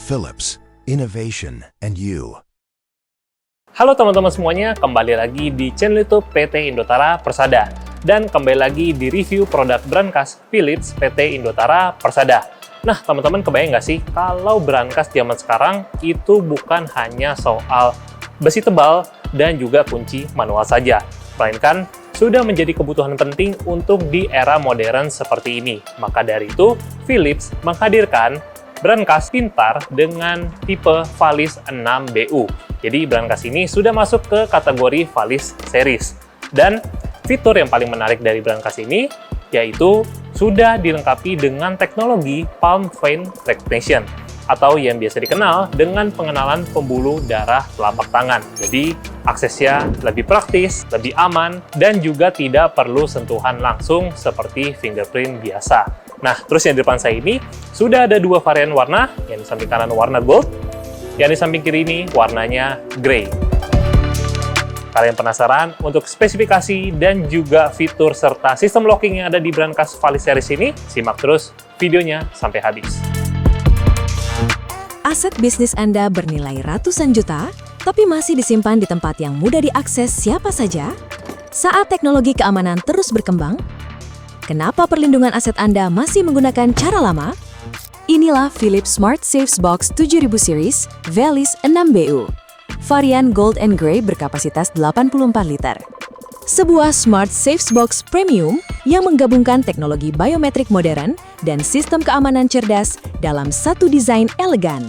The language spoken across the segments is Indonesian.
Philips, innovation and you. Halo teman-teman semuanya, kembali lagi di channel YouTube PT Indotara Persada. Dan kembali lagi di review produk brankas Philips PT Indotara Persada. Nah, teman-teman kebayang nggak sih kalau brankas zaman sekarang itu bukan hanya soal besi tebal dan juga kunci manual saja, melainkan sudah menjadi kebutuhan penting untuk di era modern seperti ini. Maka dari itu, Philips menghadirkan brankas pintar dengan tipe Valis 6BU. Jadi brankas ini sudah masuk ke kategori Valis series. Dan fitur yang paling menarik dari brankas ini yaitu sudah dilengkapi dengan teknologi palm vein recognition atau yang biasa dikenal dengan pengenalan pembuluh darah telapak tangan. Jadi aksesnya lebih praktis, lebih aman, dan juga tidak perlu sentuhan langsung seperti fingerprint biasa. Nah, terus yang di depan saya ini sudah ada dua varian warna, yang di samping kanan warna gold, yang di samping kiri ini warnanya grey. Kalian penasaran untuk spesifikasi dan juga fitur serta sistem locking yang ada di brankas Valis series ini? Simak terus videonya sampai habis. Aset bisnis Anda bernilai ratusan juta, tapi masih disimpan di tempat yang mudah diakses siapa saja? Saat teknologi keamanan terus berkembang, kenapa perlindungan aset Anda masih menggunakan cara lama? Inilah Philips Smart Safes Box 7000 Series Valis 6BU. Varian Gold and Grey berkapasitas 84 liter. Sebuah Smart Safes Box Premium yang menggabungkan teknologi biometrik modern dan sistem keamanan cerdas dalam satu desain elegan.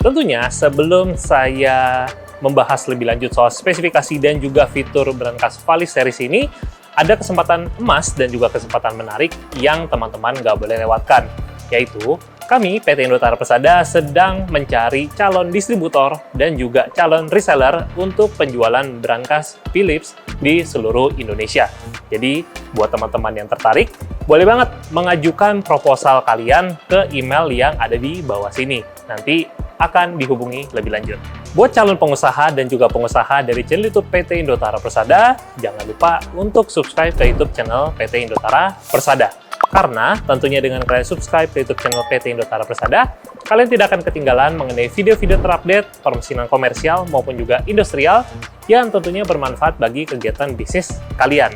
Tentunya sebelum saya membahas lebih lanjut soal spesifikasi dan juga fitur brankas Valis series ini, ada kesempatan emas dan juga kesempatan menarik yang teman-teman nggak boleh lewatkan, yaitu kami PT Indotara Persada sedang mencari calon distributor dan juga calon reseller untuk penjualan brankas Philips di seluruh Indonesia. Jadi, buat teman-teman yang tertarik, boleh banget mengajukan proposal kalian ke email yang ada di bawah sini. Nanti akan dihubungi lebih lanjut. Buat calon pengusaha dan juga pengusaha dari channel YouTube PT Indotara Persada, jangan lupa untuk subscribe ke YouTube channel PT Indotara Persada. Karena tentunya dengan kalian subscribe ke YouTube channel PT Indotara Persada, kalian tidak akan ketinggalan mengenai video-video terupdate permesinan komersial maupun juga industrial yang tentunya bermanfaat bagi kegiatan bisnis kalian.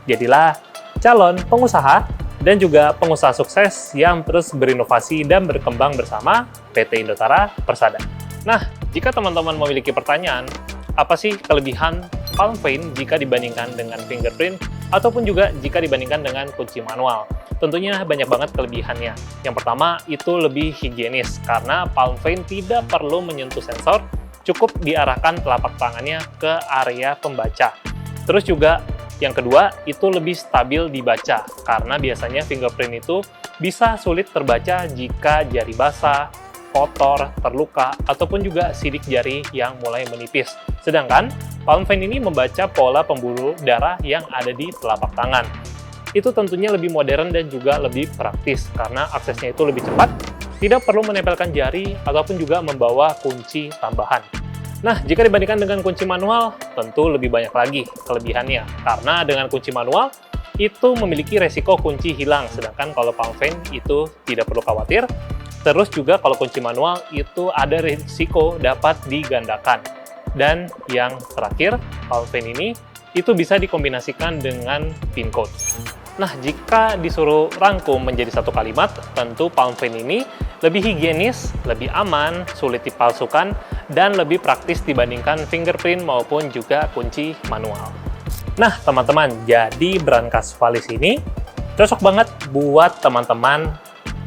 Jadilah calon pengusaha dan juga pengusaha sukses yang terus berinovasi dan berkembang bersama PT Indotara Persada. Nah, jika teman-teman memiliki pertanyaan, apa sih kelebihan palm vein jika dibandingkan dengan fingerprint ataupun juga jika dibandingkan dengan kunci manual? Tentunya banyak banget kelebihannya. Yang pertama, itu lebih higienis karena palm vein tidak perlu menyentuh sensor, cukup diarahkan telapak tangannya ke area pembaca. Terus juga yang kedua, itu lebih stabil dibaca, karena biasanya fingerprint itu bisa sulit terbaca jika jari basah, kotor, terluka, ataupun juga sidik jari yang mulai menipis. Sedangkan, palm vein ini membaca pola pembuluh darah yang ada di telapak tangan. Itu tentunya lebih modern dan juga lebih praktis, karena aksesnya itu lebih cepat, tidak perlu menempelkan jari, ataupun juga membawa kunci tambahan. Nah, jika dibandingkan dengan kunci manual, tentu lebih banyak lagi kelebihannya. Karena dengan kunci manual, itu memiliki resiko kunci hilang. Sedangkan kalau palm vein itu tidak perlu khawatir. Terus juga kalau kunci manual itu ada resiko dapat digandakan. Dan yang terakhir, palm vein ini itu bisa dikombinasikan dengan PIN code. Nah, jika disuruh rangkum menjadi satu kalimat, tentu palm vein ini lebih higienis, lebih aman, sulit dipalsukan, dan lebih praktis dibandingkan fingerprint maupun juga kunci manual. Nah, teman-teman, jadi brankas Valis ini cocok banget buat teman-teman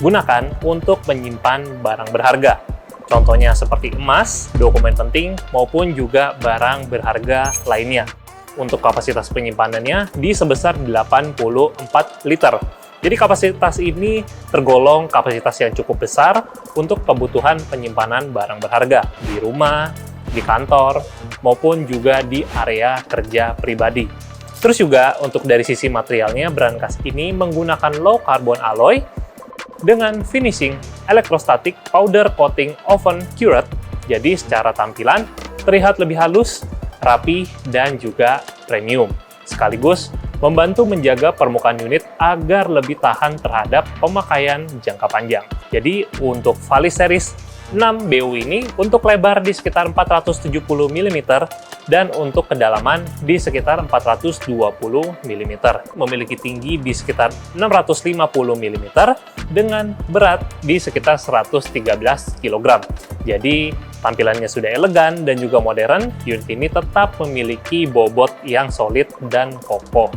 gunakan untuk menyimpan barang berharga. Contohnya seperti emas, dokumen penting, maupun juga barang berharga lainnya. Untuk kapasitas penyimpanannya di sebesar 84 liter. Jadi kapasitas ini tergolong kapasitas yang cukup besar untuk kebutuhan penyimpanan barang berharga di rumah, di kantor, maupun juga di area kerja pribadi. Terus juga untuk dari sisi materialnya, brankas ini menggunakan low carbon alloy dengan finishing electrostatic powder coating oven cured Jadi secara tampilan terlihat lebih halus, rapi, dan juga premium. Sekaligus membantu menjaga permukaan unit agar lebih tahan terhadap pemakaian jangka panjang. Jadi untuk Valis series 6BU ini untuk lebar di sekitar 470 mm dan untuk kedalaman di sekitar 420 mm. Memiliki tinggi di sekitar 650 mm dengan berat di sekitar 113 kg. Jadi tampilannya sudah elegan dan juga modern, unit ini tetap memiliki bobot yang solid dan kokoh.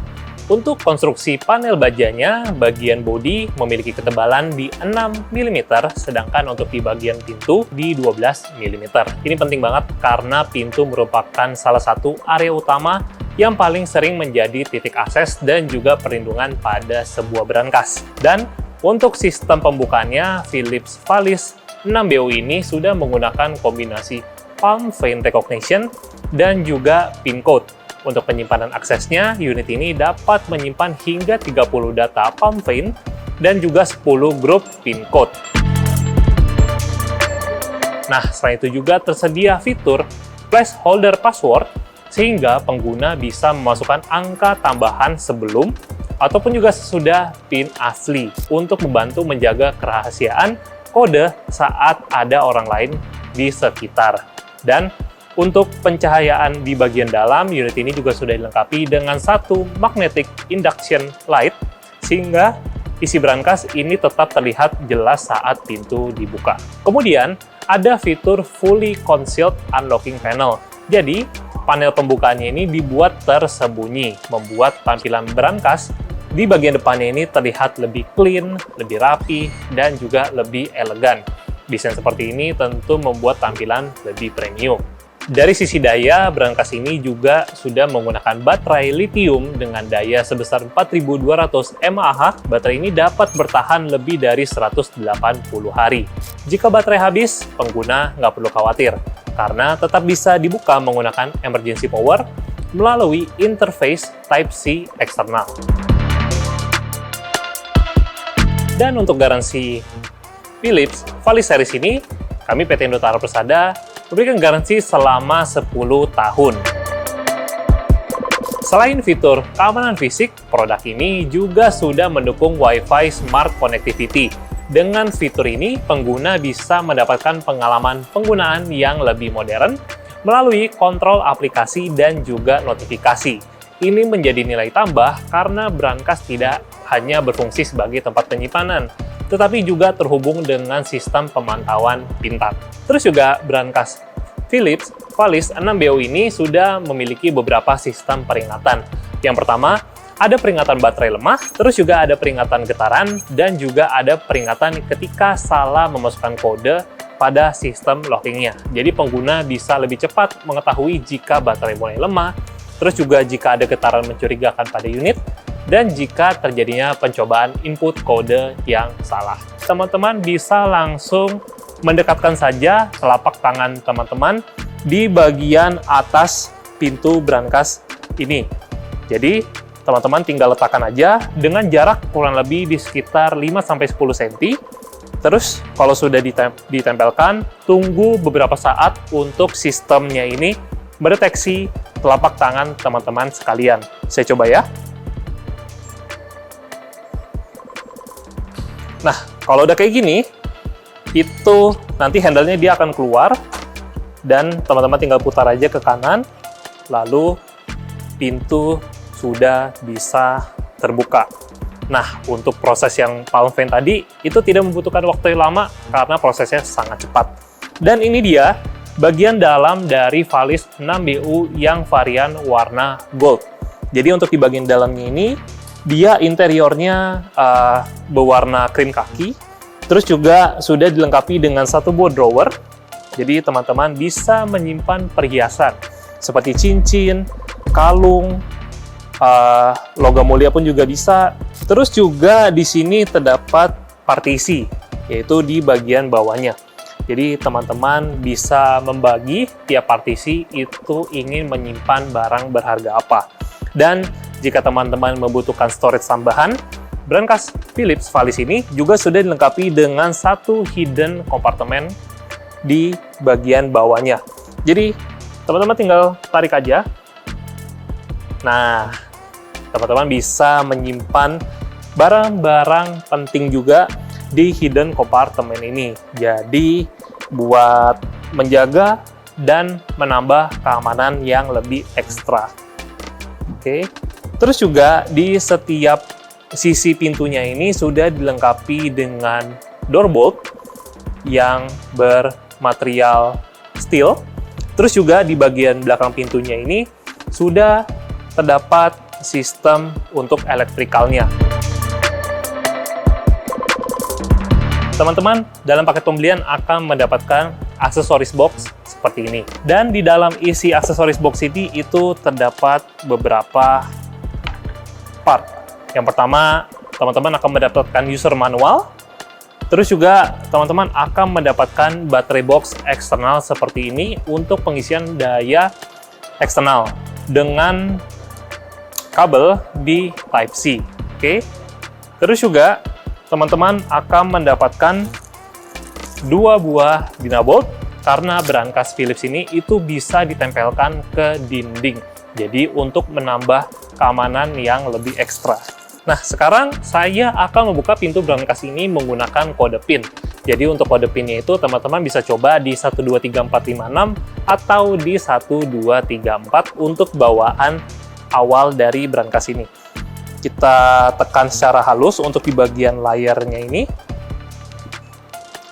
Untuk konstruksi panel bajanya, bagian bodi memiliki ketebalan di 6 mm, sedangkan untuk di bagian pintu di 12 mm. Ini penting banget karena pintu merupakan salah satu area utama yang paling sering menjadi titik akses dan juga perlindungan pada sebuah brankas. Dan untuk sistem pembukaannya, Philips Valis 6BU ini sudah menggunakan kombinasi palm vein recognition dan juga PIN code. Untuk penyimpanan aksesnya, unit ini dapat menyimpan hingga 30 data palm vein dan juga 10 grup PIN code. Nah, selain itu juga tersedia fitur placeholder password sehingga pengguna bisa memasukkan angka tambahan sebelum ataupun juga sesudah PIN asli untuk membantu menjaga kerahasiaan kode saat ada orang lain di sekitar. Dan untuk pencahayaan di bagian dalam, unit ini juga sudah dilengkapi dengan satu magnetic induction light, sehingga isi brankas ini tetap terlihat jelas saat pintu dibuka. Kemudian, ada fitur fully concealed unlocking panel. Jadi, panel pembukaannya ini dibuat tersembunyi, membuat tampilan brankas di bagian depannya ini terlihat lebih clean, lebih rapi, dan juga lebih elegan. Desain seperti ini tentu membuat tampilan lebih premium. Dari sisi daya, brankas ini juga sudah menggunakan baterai lithium dengan daya sebesar 4200 mAh. Baterai ini dapat bertahan lebih dari 180 hari. Jika baterai habis, pengguna nggak perlu khawatir, karena tetap bisa dibuka menggunakan emergency power melalui interface Type-C eksternal. Dan untuk garansi Philips Valis series ini, kami PT Indotara Persada memberikan garansi selama 10 tahun. Selain fitur keamanan fisik, produk ini juga sudah mendukung Wi-Fi Smart Connectivity. Dengan fitur ini, pengguna bisa mendapatkan pengalaman penggunaan yang lebih modern melalui kontrol aplikasi dan juga notifikasi. Ini menjadi nilai tambah karena brankas tidak hanya berfungsi sebagai tempat penyimpanan, tetapi juga terhubung dengan sistem pemantauan pintar. Terus juga brankas Philips Valis 6BU ini sudah memiliki beberapa sistem peringatan. Yang pertama, ada peringatan baterai lemah, terus juga ada peringatan getaran, dan juga ada peringatan ketika salah memasukkan kode pada sistem lockingnya. Jadi pengguna bisa lebih cepat mengetahui jika baterai mulai lemah, terus juga jika ada getaran mencurigakan pada unit, dan jika terjadinya pencobaan input kode yang salah. Teman-teman bisa langsung mendekatkan saja telapak tangan teman-teman di bagian atas pintu brankas ini. Jadi, teman-teman tinggal letakkan aja dengan jarak kurang lebih di sekitar 5-10 cm. Terus, kalau sudah ditempelkan, tunggu beberapa saat untuk sistemnya ini mendeteksi telapak tangan teman-teman sekalian. Saya coba ya. Nah, kalau udah kayak gini, itu nanti handle-nya dia akan keluar dan teman-teman tinggal putar aja ke kanan, lalu pintu sudah bisa terbuka. Nah, untuk proses yang palm vein tadi, itu tidak membutuhkan waktu yang lama karena prosesnya sangat cepat. Dan ini dia bagian dalam dari Valis 6BU yang varian warna gold. Jadi untuk di bagian dalamnya ini, dia interiornya berwarna krim kaki, terus juga sudah dilengkapi dengan satu buah drawer. Jadi teman-teman bisa menyimpan perhiasan seperti cincin, kalung, logam mulia pun juga bisa. Terus juga di sini terdapat partisi, yaitu di bagian bawahnya. Jadi teman-teman bisa membagi tiap partisi itu ingin menyimpan barang berharga apa. Dan jika teman-teman membutuhkan storage tambahan, brankas Philips Valis ini juga sudah dilengkapi dengan satu hidden kompartemen di bagian bawahnya. Jadi, teman-teman tinggal tarik aja. Nah, teman-teman bisa menyimpan barang-barang penting juga di hidden compartment ini. Jadi, buat menjaga dan menambah keamanan yang lebih ekstra. Oke. Terus juga di setiap sisi pintunya ini sudah dilengkapi dengan door bolt yang bermaterial steel. Terus juga di bagian belakang pintunya ini sudah terdapat sistem untuk elektrikalnya. Teman-teman, dalam paket pembelian akan mendapatkan aksesoris box seperti ini. Dan di dalam isi aksesoris box ini itu terdapat beberapa part. Yang pertama, teman-teman akan mendapatkan user manual. Terus juga teman-teman akan mendapatkan baterai box eksternal seperti ini untuk pengisian daya eksternal dengan kabel di Type-C. Oke. Terus juga teman-teman akan mendapatkan 2 buah Dynabolt karena brankas Philips ini itu bisa ditempelkan ke dinding. Jadi untuk menambah keamanan yang lebih ekstra. Nah, sekarang saya akan membuka pintu brankas ini menggunakan kode PIN. Jadi untuk kode PIN-nya itu teman-teman bisa coba di 123456 atau di 1234 untuk bawaan awal dari brankas ini. Kita tekan secara halus untuk di bagian layarnya ini.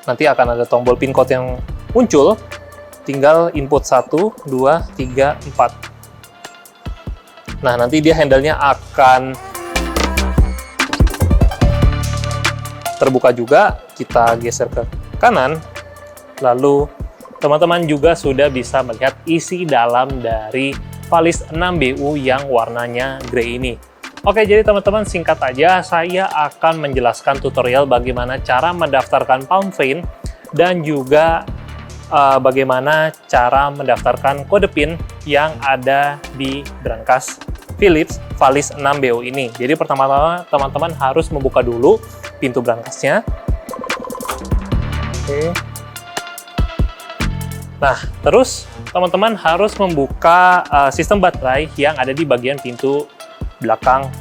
Nanti akan ada tombol pin code yang muncul. Tinggal input 1, 2, 3, 4. Nah, nanti dia handle-nya akan terbuka juga. Kita geser ke kanan. Lalu, teman-teman juga sudah bisa melihat isi dalam dari Valis 6BU yang warnanya grey ini. Oke, jadi teman-teman singkat aja, saya akan menjelaskan tutorial bagaimana cara mendaftarkan PalmVein dan juga bagaimana cara mendaftarkan kode PIN yang ada di brankas Philips Valis 6BU ini. Jadi pertama-tama teman-teman harus membuka dulu pintu brankasnya. Oke. Nah, terus teman-teman harus membuka sistem baterai yang ada di bagian pintu belakang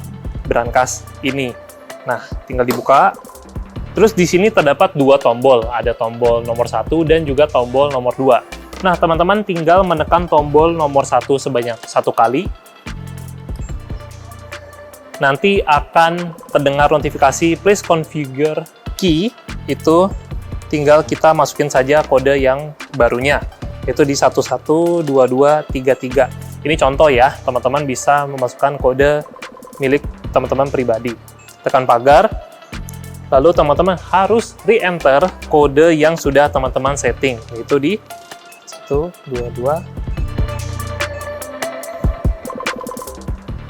brankas ini. Nah, tinggal dibuka. Terus di sini terdapat 2 tombol. Ada tombol nomor 1 dan juga tombol nomor 2. Nah, teman-teman tinggal menekan tombol nomor 1 sebanyak 1 kali. Nanti akan terdengar notifikasi please configure key. Itu tinggal kita masukin saja kode yang barunya. Itu di 112233. Ini contoh ya, teman-teman bisa memasukkan kode milik teman-teman pribadi. Tekan pagar, lalu teman-teman harus re-enter kode yang sudah teman-teman setting, yaitu di 122.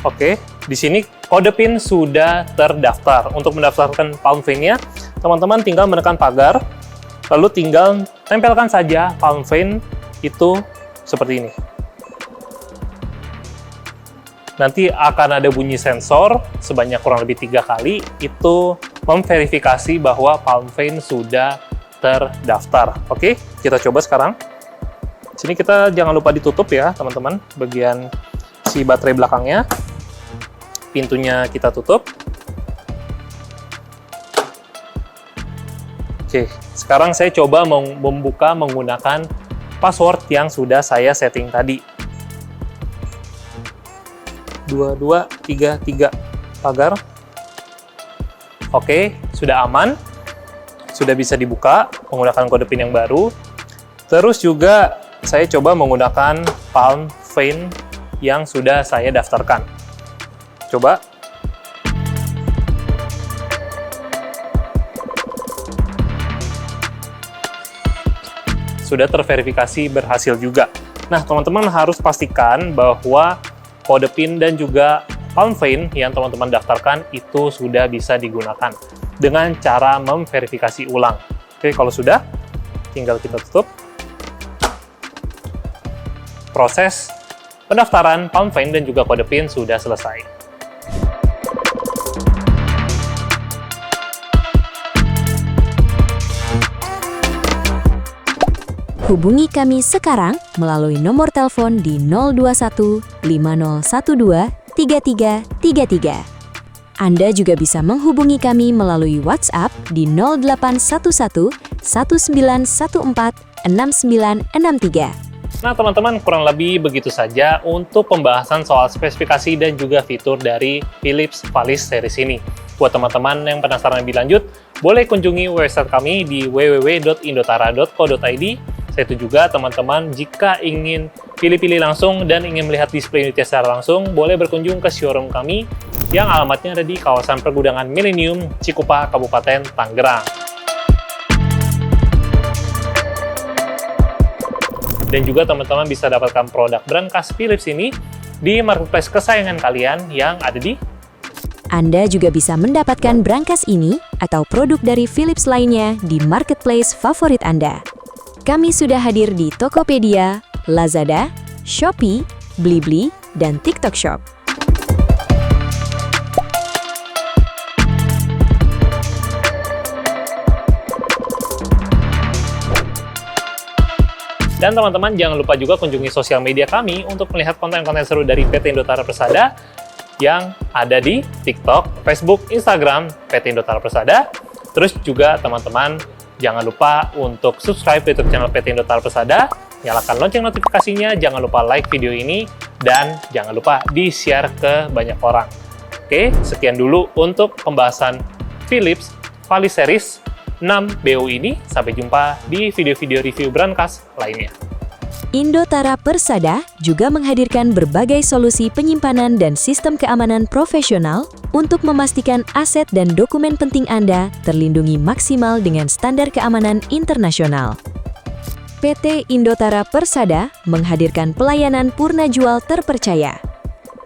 Oke, di sini kode PIN sudah terdaftar. Untuk mendaftarkan PalmVein-nya, teman-teman tinggal menekan pagar, lalu tinggal tempelkan saja PalmVein itu seperti ini. Nanti akan ada bunyi sensor sebanyak kurang lebih 3 kali, itu memverifikasi bahwa PalmVein sudah terdaftar. Oke, kita coba sekarang. Sini kita jangan lupa ditutup ya, teman-teman, bagian si baterai belakangnya. Pintunya kita tutup. Oke, sekarang saya coba membuka menggunakan password yang sudah saya setting tadi. 2233 pagar. Oke, sudah aman. Sudah bisa dibuka menggunakan kode PIN yang baru. Terus juga saya coba menggunakan PalmVein yang sudah saya daftarkan. Coba. Sudah terverifikasi berhasil juga. Nah, teman-teman harus pastikan bahwa kode PIN dan juga PalmVein yang teman-teman daftarkan itu sudah bisa digunakan dengan cara memverifikasi ulang. Oke, kalau sudah, tinggal kita tutup. Proses pendaftaran PalmVein dan juga kode PIN sudah selesai. Hubungi kami sekarang melalui nomor telepon di 021 5012 3333. Anda juga bisa menghubungi kami melalui WhatsApp di 0811 1914 6963. Nah teman-teman, kurang lebih begitu saja untuk pembahasan soal spesifikasi dan juga fitur dari Philips Valis series ini. Buat teman-teman yang penasaran lebih lanjut, boleh kunjungi website kami di www.indotara.co.id. Saya juga teman-teman jika ingin pilih-pilih langsung dan ingin melihat display unitnya secara langsung, boleh berkunjung ke showroom kami yang alamatnya ada di kawasan Pergudangan Millennium, Cikupa, Kabupaten Tangerang. Dan juga teman-teman bisa dapatkan produk brankas Philips ini di marketplace kesayangan kalian yang ada di... Anda juga bisa mendapatkan brankas ini atau produk dari Philips lainnya di marketplace favorit Anda. Kami sudah hadir di Tokopedia, Lazada, Shopee, Blibli, dan TikTok Shop. Dan teman-teman jangan lupa juga kunjungi sosial media kami untuk melihat konten-konten seru dari PT Indotara Persada yang ada di TikTok, Facebook, Instagram PT Indotara Persada. Terus juga teman-teman jangan lupa untuk subscribe YouTube channel PT Indotara Persada, nyalakan lonceng notifikasinya, jangan lupa like video ini, dan jangan lupa di-share ke banyak orang. Oke, sekian dulu untuk pembahasan Philips Valis Series 6 BO ini. Sampai jumpa di video-video review brankas lainnya. Indotara Persada juga menghadirkan berbagai solusi penyimpanan dan sistem keamanan profesional untuk memastikan aset dan dokumen penting Anda terlindungi maksimal dengan standar keamanan internasional. PT Indotara Persada menghadirkan pelayanan purna jual terpercaya.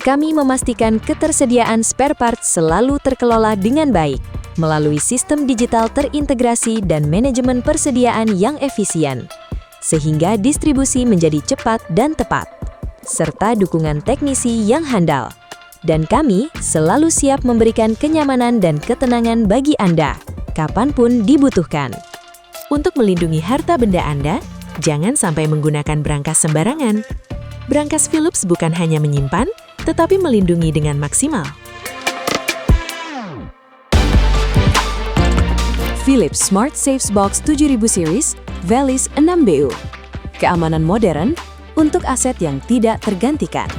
Kami memastikan ketersediaan spare part selalu terkelola dengan baik melalui sistem digital terintegrasi dan manajemen persediaan yang efisien, sehingga distribusi menjadi cepat dan tepat, serta dukungan teknisi yang handal. Dan kami selalu siap memberikan kenyamanan dan ketenangan bagi Anda, kapanpun dibutuhkan. Untuk melindungi harta benda Anda, jangan sampai menggunakan brankas sembarangan. Brankas Philips bukan hanya menyimpan, tetapi melindungi dengan maksimal. Philips Smart Safe Box 7000 Series Valis 6BU. Keamanan modern untuk aset yang tidak tergantikan.